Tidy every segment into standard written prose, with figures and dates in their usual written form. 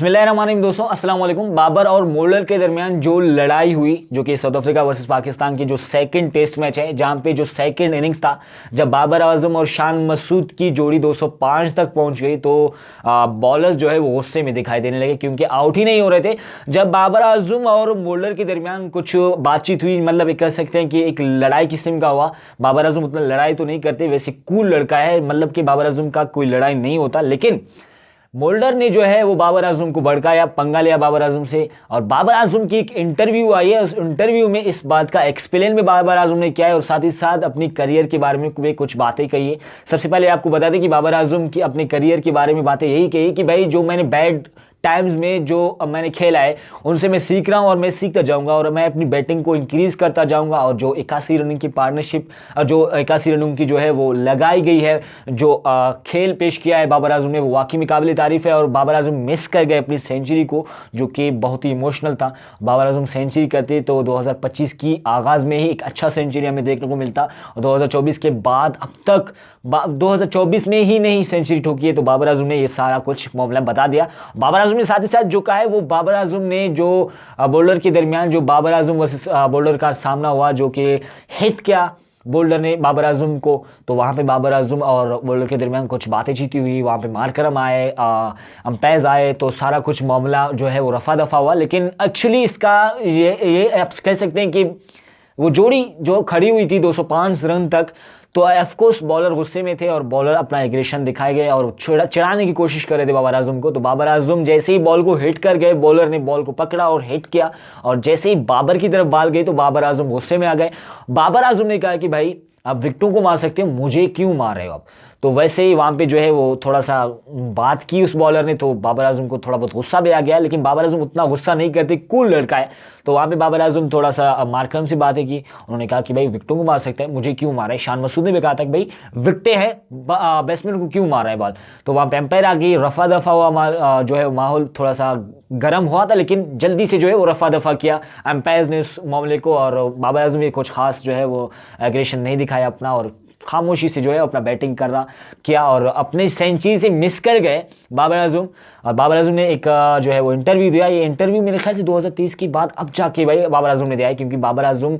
बिस्मिल्लाहिर्रहमानिर्रहीम दोस्तों, अस्सलाम वालेकुम। बाबर और मोल्डर के दरमियान जो लड़ाई हुई, जो कि साउथ अफ्रीका वर्सेस पाकिस्तान की जो सेकंड टेस्ट मैच है, जहां पे जो सेकंड इनिंग्स था, जब बाबर आजम और शान मसूद की जोड़ी 205 तक पहुंच गई तो बॉलर्स जो है वो गुस्से में दिखाई देने लगे क्योंकि आउट ही नहीं हो रहे थे। जब बाबर आजम और मोल्डर के दरमियान कुछ बातचीत हुई, मतलब एक कह सकते हैं कि एक लड़ाई किस्म का हुआ। बाबर आजम उतना लड़ाई तो नहीं करते, वैसे कूल लड़का है, मतलब कि बाबर आजम का कोई लड़ाई नहीं होता, लेकिन मोल्डर ने जो है वो बाबर आजम को भड़काया, पंगा लिया बाबर आजम से। और बाबर आजम की एक इंटरव्यू आई है, उस इंटरव्यू में इस बात का एक्सप्लेन भी बाबर आजम ने किया है और साथ ही साथ अपनी करियर के बारे में वे कुछ बातें कही है। सबसे पहले आपको बता दें कि बाबर आजम की अपने करियर के बारे में बातें यही कही कि भाई जो मैंने बैड टाइम्स में जो मैंने खेला है उनसे मैं सीख रहा हूं और मैं सीखता जाऊंगा और मैं अपनी बैटिंग को इंक्रीज करता जाऊंगा। और जो 81 रनिंग की पार्टनरशिप, जो 81 रनों की जो है वो लगाई गई है, जो खेल पेश किया है बाबर आजम ने, वो वाकई में काबिल तारीफ है। और बाबर आजम मिस कर गए अपनी सेंचुरी को, जो कि बहुत ही इमोशनल था। बाबर आजम सेंचुरी करते तो 2025 की आगाज़ में ही एक अच्छा सेंचुरी हमें देखने को मिलता, और 2024 के बाद अब तक 2024 में ही नहीं सेंचुरी ठोकी है। तो बाबर आजम ने ये सारा कुछ मामला बता दिया। बाबर आजम ने साथ ही साथ जो कहा है, वो बाबर आजम ने जो बोल्डर के दरमियान जो बाबर आजम वर्सेस बोल्डर का सामना हुआ, जो कि हिट किया बोल्डर ने बाबर आजम को, तो वहाँ पे बाबर आजम और बोल्डर के दरमियान कुछ बातें चीती हुई, वहाँ पे मार्करम आए, अंपायर्स आए, तो सारा कुछ मामला जो है वो रफा दफा हुआ। लेकिन एक्चुअली इसका ये आप कह सकते हैं कि वो जोड़ी जो खड़ी हुई थी 205 रन तक, तो ऑफकोर्स बॉलर गुस्से में थे और बॉलर अपना एग्रेशन दिखाए गए और चिढ़ाने की कोशिश कर रहे थे बाबर आजम को। तो बाबर आजम जैसे ही बॉल को हिट कर गए, बॉलर ने बॉल को पकड़ा और हिट किया, और जैसे ही बाबर की तरफ बॉल गई तो बाबर आजम गुस्से में आ गए। बाबर आजम ने कहा कि भाई आप विकेटों को मार सकते हो, मुझे क्यों मार रहे हो आप। तो वैसे ही वहाँ पे जो है वो थोड़ा सा बात की उस बॉलर ने, तो बाबर आजम को थोड़ा बहुत गुस्सा भी आ गया, लेकिन बाबर आजम उतना गुस्सा नहीं करते, कूल लड़का है। तो वहाँ पे बाबर आजम थोड़ा सा मार्करम से बातें की, उन्होंने कहा कि भाई विकेटों को मार सकते हैं, मुझे क्यों मारा है। शान मसूद ने भी कहा था कि भाई विकेटें हैं, बैट्समैन को क्यों मारा है बॉल। तो वहाँ पे एम्पायर आ गई, रफा दफा हुआ, जो है माहौल थोड़ा सा गर्म हुआ था, लेकिन जल्दी से जो है वो रफा दफा किया एम्पायर्स ने उस मामले को, और बाबर आजम ने कुछ खास जो है वो एग्रेशन नहीं दिखाया अपना, और खामोशी से जो है अपना बैटिंग कर रहा किया और अपने सेंचुरी से मिस कर गए बाबर आजम। और बाबर आजम ने एक जो है वो इंटरव्यू दिया। ये इंटरव्यू मेरे ख्याल से 2023 के बाद अब जाके भाई बाबर आजम ने दिया है, क्योंकि बाबर आजम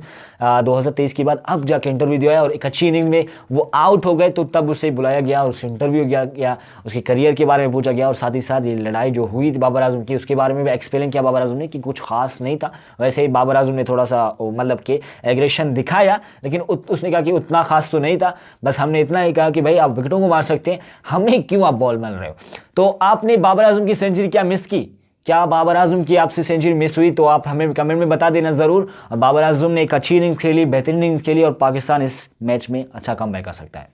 2023 के बाद अब जाके इंटरव्यू दिया है, और एक अच्छी इनिंग में वो आउट हो गए तो तब उसे बुलाया गया और उससे इंटरव्यू किया गया, उसके करियर के बारे में पूछा गया, और साथ ही साथ ये लड़ाई जो हुई थी बाबर आजम की उसके बारे में भी एक्सप्लेन किया बाबर आजम ने कि कुछ खास नहीं था। वैसे ही बाबर आजम ने थोड़ा सा मतलब कि एग्रेशन दिखाया, लेकिन उसने कहा कि उतना खास तो नहीं था, बस हमने इतना ही कहा कि भाई आप विकेटों को मार सकते हैं, हमें क्यों आप बॉल मार रहे हो। तो आपने बाबर आजम की सेंचुरी क्या मिस की? क्या बाबर आजम की आपसे सेंचुरी मिस हुई? तो आप हमें कमेंट में बता देना ज़रूर। और बाबर आजम ने एक अच्छी इनिंग्स खेली, बेहतरीन इनिंग्स खेली, और पाकिस्तान इस मैच में अच्छा कमबैक कर सकता है।